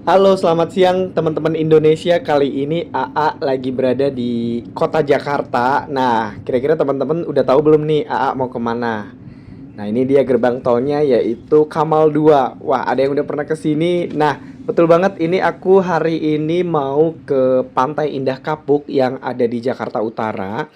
Halo, selamat siang teman-teman Indonesia. Kali ini AA lagi berada di kota Jakarta. Nah, kira-kira teman-teman udah tahu belum nih AA mau kemana? Nah, ini dia gerbang tolnya yaitu Kamal 2. Wah, ada yang udah pernah ke sini. Nah, betul banget ini aku hari ini mau ke Pantai Indah Kapuk yang ada di Jakarta Utara.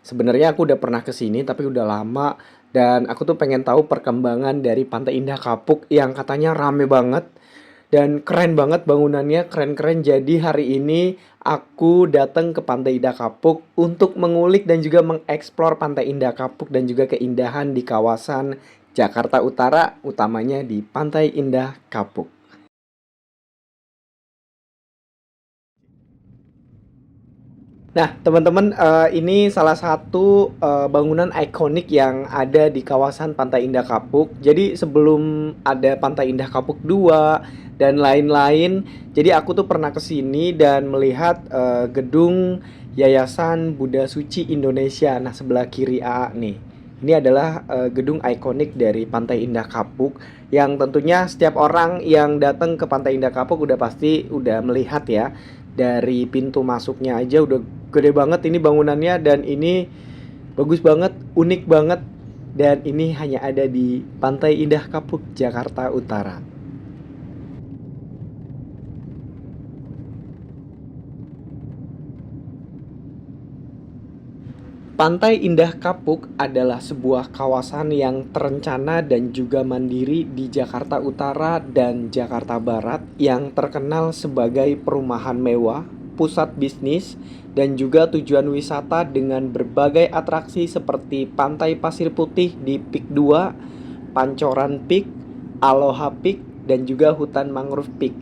Sebenarnya aku udah pernah ke sini tapi udah lama dan aku tuh pengen tahu perkembangan dari Pantai Indah Kapuk yang katanya rame banget dan keren banget bangunannya, keren-keren. Jadi hari ini aku datang ke Pantai Indah Kapuk untuk mengulik dan juga mengeksplor Pantai Indah Kapuk dan juga keindahan di kawasan Jakarta Utara, utamanya di Pantai Indah Kapuk. Nah, teman-teman, ini salah satu, bangunan ikonik yang ada di kawasan Pantai Indah Kapuk. Jadi sebelum ada Pantai Indah Kapuk 2 dan lain-lain, jadi aku tuh pernah ke sini dan melihat, gedung Yayasan Buddha Suci Indonesia. Nah, sebelah kiri AA nih. Ini adalah, gedung ikonik dari Pantai Indah Kapuk yang tentunya setiap orang yang datang ke Pantai Indah Kapuk udah pasti udah melihat ya. Dari pintu masuknya aja udah gede banget ini bangunannya dan ini bagus banget, unik banget dan ini hanya ada di Pantai Indah Kapuk, Jakarta Utara. Pantai Indah Kapuk adalah sebuah kawasan yang terencana dan juga mandiri di Jakarta Utara dan Jakarta Barat yang terkenal sebagai perumahan mewah, pusat bisnis, dan juga tujuan wisata dengan berbagai atraksi seperti Pantai Pasir Putih di Pik 2, Pancoran Peak, Aloha Peak, dan juga hutan mangrove Peak.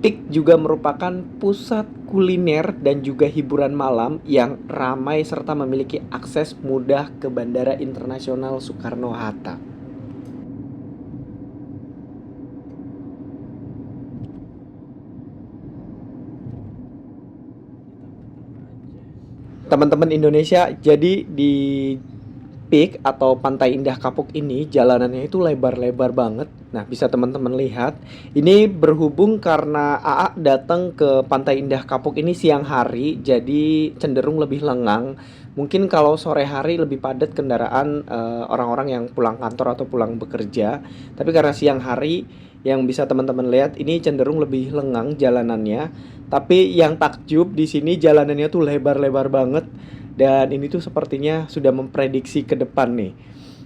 Peak juga merupakan pusat kuliner dan juga hiburan malam yang ramai serta memiliki akses mudah ke Bandara Internasional Soekarno-Hatta. Teman-teman Indonesia, jadi di Peak atau Pantai Indah Kapuk ini jalanannya itu lebar-lebar banget. Nah, bisa teman-teman lihat. Ini berhubung karena AA datang ke Pantai Indah Kapuk ini siang hari, jadi cenderung lebih lengang. Mungkin kalau sore hari lebih padat kendaraan orang-orang yang pulang kantor atau pulang bekerja. Tapi karena siang hari yang bisa teman-teman lihat ini cenderung lebih lengang jalanannya. Tapi yang takjub di sini jalanannya tuh lebar-lebar banget dan ini tuh sepertinya sudah memprediksi ke depan nih.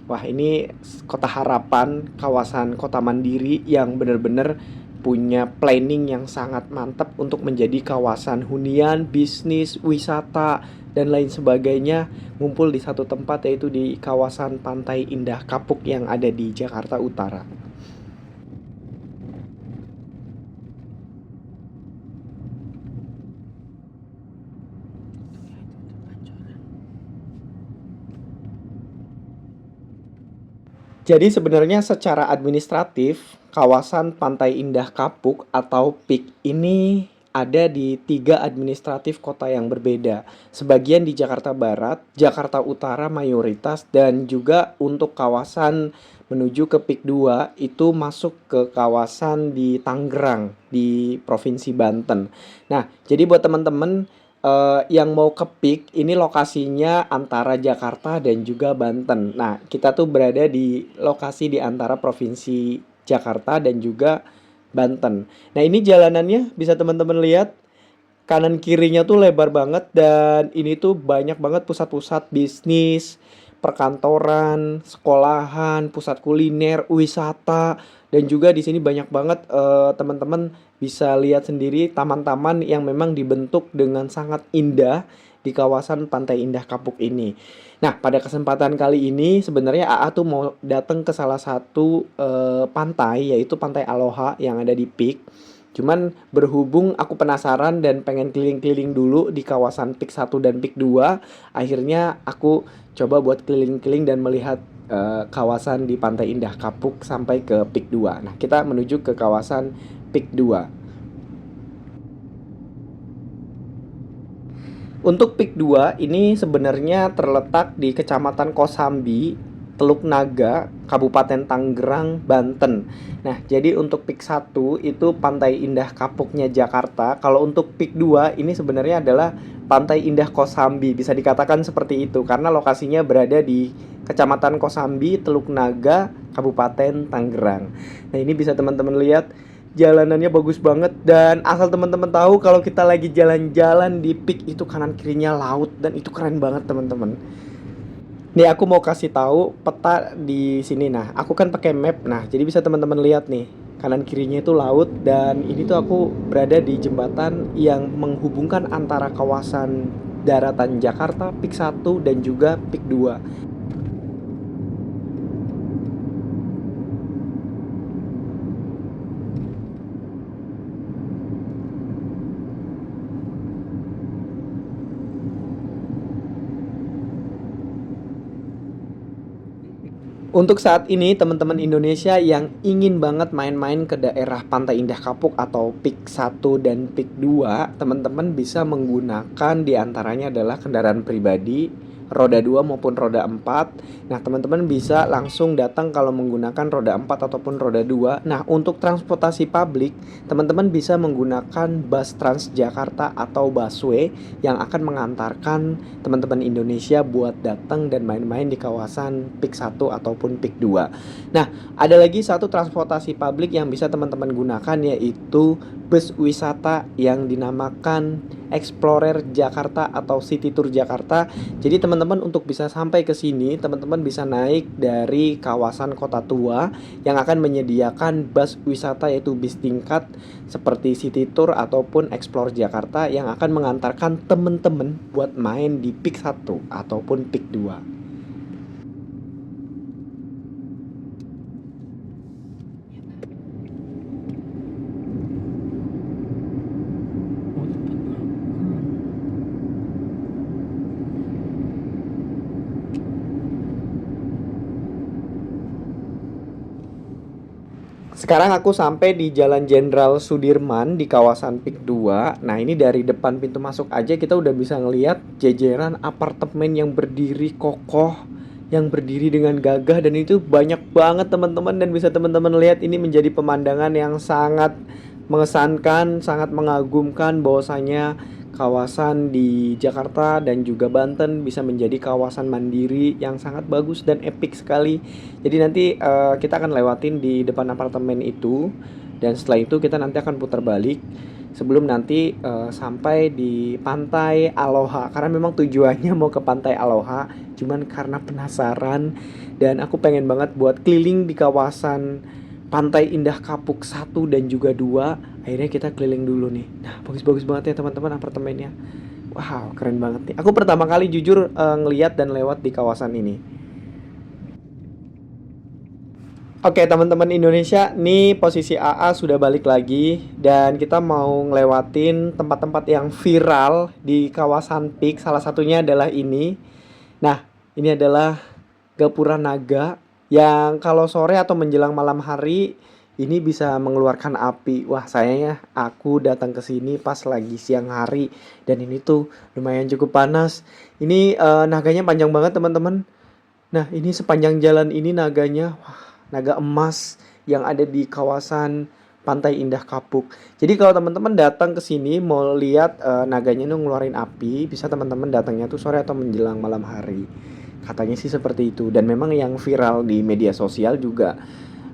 Wah, ini kota harapan, kawasan kota mandiri yang benar-benar punya planning yang sangat mantap untuk menjadi kawasan hunian, bisnis, wisata, dan lain sebagainya ngumpul di satu tempat yaitu di kawasan Pantai Indah Kapuk yang ada di Jakarta Utara. Jadi sebenarnya secara administratif, kawasan Pantai Indah Kapuk atau PIK ini ada di tiga administratif kota yang berbeda. Sebagian di Jakarta Barat, Jakarta Utara mayoritas, dan juga untuk kawasan menuju ke PIK 2 itu masuk ke kawasan di Tangerang, di Provinsi Banten. Nah, jadi buat teman-teman yang mau ke Peak ini lokasinya antara Jakarta dan juga Banten. Nah, kita tuh berada di lokasi di antara provinsi Jakarta dan juga Banten. Nah, ini jalanannya bisa teman-teman lihat kanan kirinya tuh lebar banget dan ini tuh banyak banget pusat-pusat bisnis, perkantoran, sekolahan, pusat kuliner, wisata dan juga di sini banyak banget teman-teman bisa lihat sendiri taman-taman yang memang dibentuk dengan sangat indah di kawasan Pantai Indah Kapuk ini. Nah, pada kesempatan kali ini sebenarnya AA tuh mau datang ke salah satu pantai yaitu Pantai Aloha yang ada di Peak. Cuman berhubung aku penasaran dan pengen keliling-keliling dulu di kawasan Pik 1 dan Pik 2, akhirnya aku coba buat keliling-keliling dan melihat kawasan di Pantai Indah Kapuk sampai ke Pik 2. Nah, kita menuju ke kawasan Pik 2. Untuk Pik 2 ini sebenarnya terletak di Kecamatan Kosambi. Teluk Naga, Kabupaten Tangerang, Banten. Nah, jadi untuk Peak 1 itu Pantai Indah Kapuknya Jakarta. Kalau untuk Peak 2 ini sebenarnya adalah Pantai Indah Kosambi. Bisa dikatakan seperti itu karena lokasinya berada di Kecamatan Kosambi, Teluk Naga, Kabupaten Tangerang. Nah, ini bisa teman-teman lihat jalanannya bagus banget, dan asal teman-teman tahu kalau kita lagi jalan-jalan di Peak itu kanan kirinya laut dan itu keren banget teman-teman. Nih aku mau kasih tahu peta di sini. Nah, aku kan pakai map. Nah, jadi bisa teman-teman lihat nih. Kanan kirinya itu laut, dan ini tuh aku berada di jembatan yang menghubungkan antara kawasan daratan Jakarta Peak 1 dan juga Peak 2. Untuk saat ini teman-teman Indonesia yang ingin banget main-main ke daerah Pantai Indah Kapuk atau Peak 1 dan Peak 2, teman-teman bisa menggunakan diantaranya adalah kendaraan pribadi, roda 2 maupun roda 4. Nah, teman-teman bisa langsung datang kalau menggunakan roda 4 ataupun roda 2. Nah, untuk transportasi publik, teman-teman bisa menggunakan bus Transjakarta atau busway yang akan mengantarkan teman-teman Indonesia buat datang dan main-main di kawasan Peak 1 ataupun Peak 2. Nah, ada lagi satu transportasi publik yang bisa teman-teman gunakan, yaitu bus wisata yang dinamakan Explorer Jakarta atau City Tour Jakarta. Jadi teman-teman untuk bisa sampai ke sini, teman-teman bisa naik dari kawasan Kota Tua yang akan menyediakan bus wisata yaitu bis tingkat seperti City Tour ataupun Explore Jakarta yang akan mengantarkan teman-teman buat main di Peak 1 ataupun Peak 2. Sekarang aku sampai di Jalan Jenderal Sudirman di kawasan Peak 2. Nah, ini dari depan pintu masuk aja kita udah bisa ngelihat jejeran apartemen yang berdiri kokoh, yang berdiri dengan gagah, dan itu banyak banget teman-teman, dan bisa teman-teman lihat ini menjadi pemandangan yang sangat mengesankan, sangat mengagumkan bahwasanya kawasan di Jakarta dan juga Banten bisa menjadi kawasan mandiri yang sangat bagus dan epik sekali. Jadi nanti kita akan lewatin di depan apartemen itu, dan setelah itu kita nanti akan putar balik sebelum nanti sampai di Pantai Aloha. Karena memang tujuannya mau ke Pantai Aloha, cuman karena penasaran dan aku pengen banget buat keliling di kawasan Pantai Indah Kapuk 1 dan juga 2. Akhirnya kita keliling dulu nih. Nah, bagus-bagus banget ya teman-teman apartemennya. Wow, keren banget nih. Aku pertama kali jujur ngeliat dan lewat di kawasan ini. Oke, teman-teman Indonesia, nih posisi AA sudah balik lagi dan kita mau ngelewatin tempat-tempat yang viral di kawasan Peak. Salah satunya adalah ini. Nah, ini adalah Gapura Naga yang kalau sore atau menjelang malam hari ini bisa mengeluarkan api. Wah, sayangnya aku datang ke sini pas lagi siang hari dan ini tuh lumayan cukup panas. Ini naganya panjang banget, teman-teman. Nah, ini sepanjang jalan ini naganya, wah, naga emas yang ada di kawasan Pantai Indah Kapuk. Jadi kalau teman-teman datang ke sini mau lihat naganya tuh ngeluarin api, bisa teman-teman datangnya tuh sore atau menjelang malam hari. Katanya sih seperti itu, dan memang yang viral di media sosial juga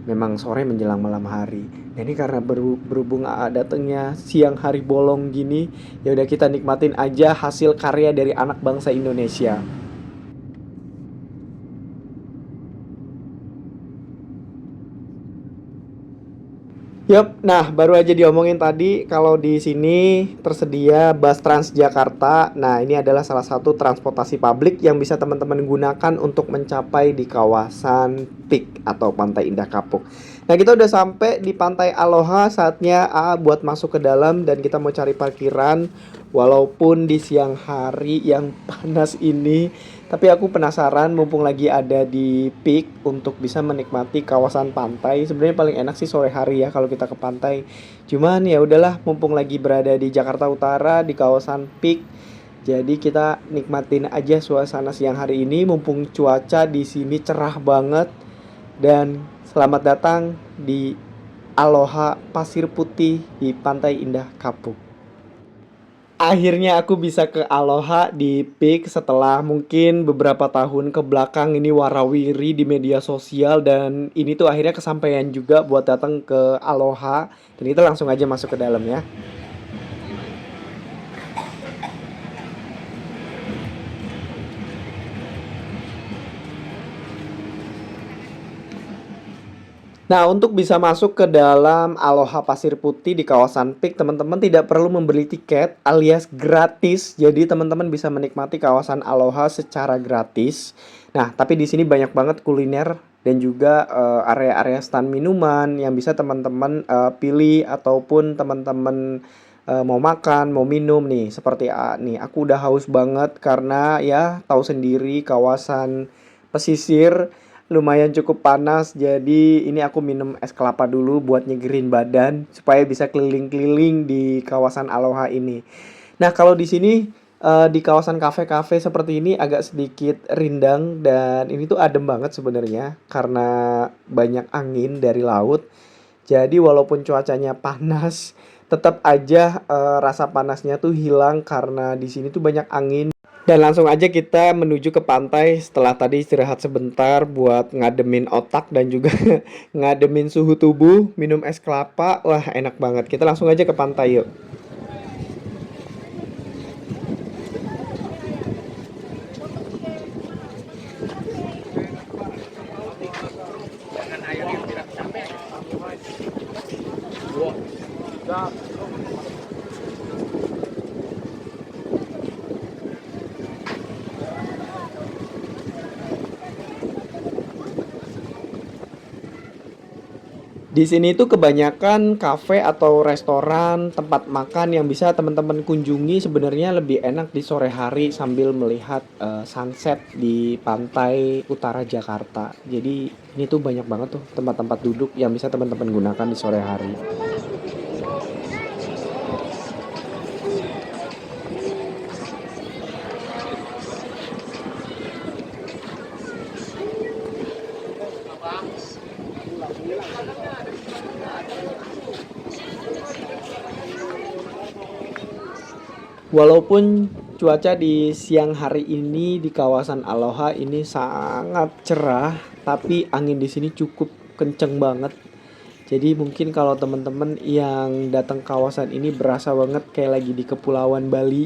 memang sore menjelang malam hari. Nah, ini karena berhubung datangnya siang hari bolong gini, ya udah kita nikmatin aja hasil karya dari anak bangsa Indonesia. Yup, nah baru aja diomongin tadi kalau di sini tersedia bus Transjakarta. Nah, ini adalah salah satu transportasi publik yang bisa teman-teman gunakan untuk mencapai di kawasan Peak atau Pantai Indah Kapuk. Nah, kita udah sampai di Pantai Aloha, saatnya buat masuk ke dalam dan kita mau cari parkiran. Walaupun di siang hari yang panas ini, tapi aku penasaran mumpung lagi ada di Peak untuk bisa menikmati kawasan pantai. Sebenarnya paling enak sih sore hari ya kalau kita ke pantai. Cuman ya udahlah, mumpung lagi berada di Jakarta Utara di kawasan Peak, Jadi kita nikmatin aja suasana siang hari ini mumpung cuaca di sini cerah banget, dan selamat datang di Aloha Pasir Putih di Pantai Indah Kapuk. Akhirnya aku bisa ke Aloha di Peak setelah mungkin beberapa tahun ke belakang ini warawiri di media sosial, dan ini tuh akhirnya kesampaian juga buat datang ke Aloha, dan kita langsung aja masuk ke dalam ya. Nah, untuk bisa masuk ke dalam Aloha Pasir Putih di kawasan Peak, teman-teman tidak perlu membeli tiket alias gratis. Jadi teman-teman bisa menikmati kawasan Aloha secara gratis. Nah, tapi di sini banyak banget kuliner dan juga area-area stand minuman yang bisa teman-teman pilih, ataupun teman-teman mau makan, mau minum nih. Seperti nih, aku udah haus banget karena ya tahu sendiri kawasan pesisir lumayan cukup panas, jadi ini aku minum es kelapa dulu buat nyegerin badan supaya bisa keliling-keliling di kawasan Aloha ini. Nah, kalau di sini di kawasan kafe-kafe seperti ini agak sedikit rindang, dan ini tuh adem banget sebenarnya karena banyak angin dari laut. Jadi walaupun cuacanya panas, tetap aja rasa panasnya tuh hilang karena di sini tuh banyak angin. Dan langsung aja kita menuju ke pantai setelah tadi istirahat sebentar buat ngademin otak dan juga ngademin suhu tubuh, minum es kelapa. Wah, enak banget. Kita langsung aja ke pantai yuk. Di sini tuh kebanyakan kafe atau restoran, tempat makan yang bisa teman-teman kunjungi sebenarnya lebih enak di sore hari sambil melihat sunset di pantai utara Jakarta. Jadi ini tuh banyak banget tuh tempat-tempat duduk yang bisa teman-teman gunakan di sore hari. Walaupun cuaca di siang hari ini di kawasan Aloha ini sangat cerah, tapi angin di sini cukup kenceng banget. Jadi mungkin kalau teman-teman yang datang ke kawasan ini berasa banget kayak lagi di Kepulauan Bali.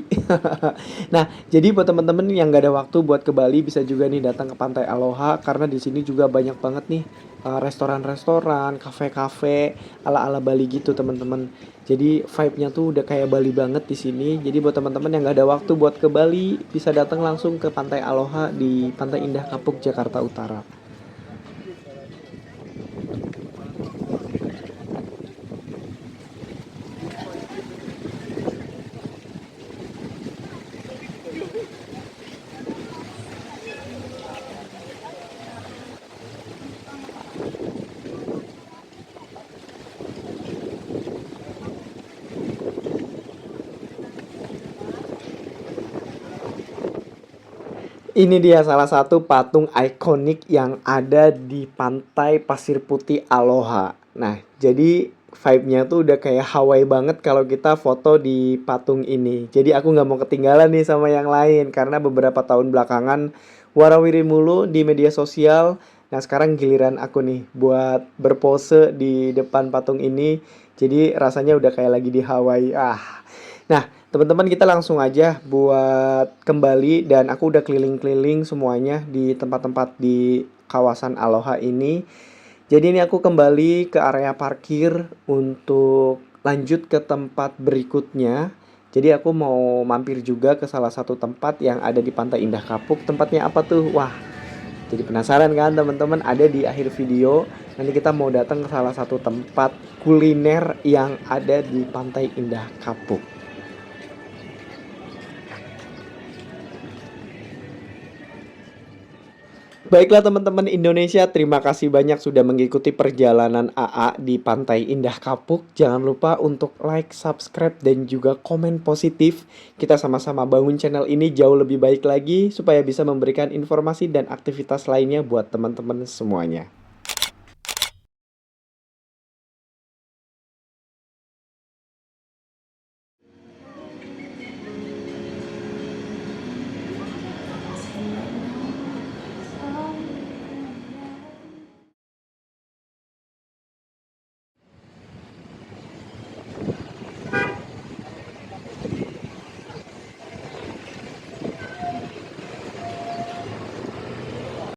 Nah, jadi buat teman-teman yang gak ada waktu buat ke Bali bisa juga nih datang ke Pantai Aloha, karena di sini juga banyak banget nih restoran-restoran, kafe-kafe ala-ala Bali gitu, teman-teman. Jadi vibe-nya tuh udah kayak Bali banget di sini. Jadi buat teman-teman yang gak ada waktu buat ke Bali bisa datang langsung ke Pantai Aloha di Pantai Indah Kapuk, Jakarta Utara. Ini dia salah satu patung ikonik yang ada di Pantai Pasir Putih Aloha. Nah, jadi vibe-nya tuh udah kayak Hawaii banget kalau kita foto di patung ini. Jadi aku nggak mau ketinggalan nih sama yang lain karena beberapa tahun belakangan warawiri mulu di media sosial. Nah, sekarang giliran aku nih buat berpose di depan patung ini. Jadi rasanya udah kayak lagi di Hawaii. Nah, teman-teman kita langsung aja buat kembali, dan aku udah keliling-keliling semuanya di tempat-tempat di kawasan Aloha ini. Jadi ini aku kembali ke area parkir untuk lanjut ke tempat berikutnya. Jadi aku mau mampir juga ke salah satu tempat yang ada di Pantai Indah Kapuk. Tempatnya apa tuh? Wah, jadi penasaran kan teman-teman? Ada di akhir video. Nanti kita mau datang ke salah satu tempat kuliner yang ada di Pantai Indah Kapuk. Baiklah teman-teman Indonesia, terima kasih banyak sudah mengikuti perjalanan AA di Pantai Indah Kapuk. Jangan lupa untuk like, subscribe, dan juga komen positif. Kita sama-sama bangun channel ini jauh lebih baik lagi supaya bisa memberikan informasi dan aktivitas lainnya buat teman-teman semuanya.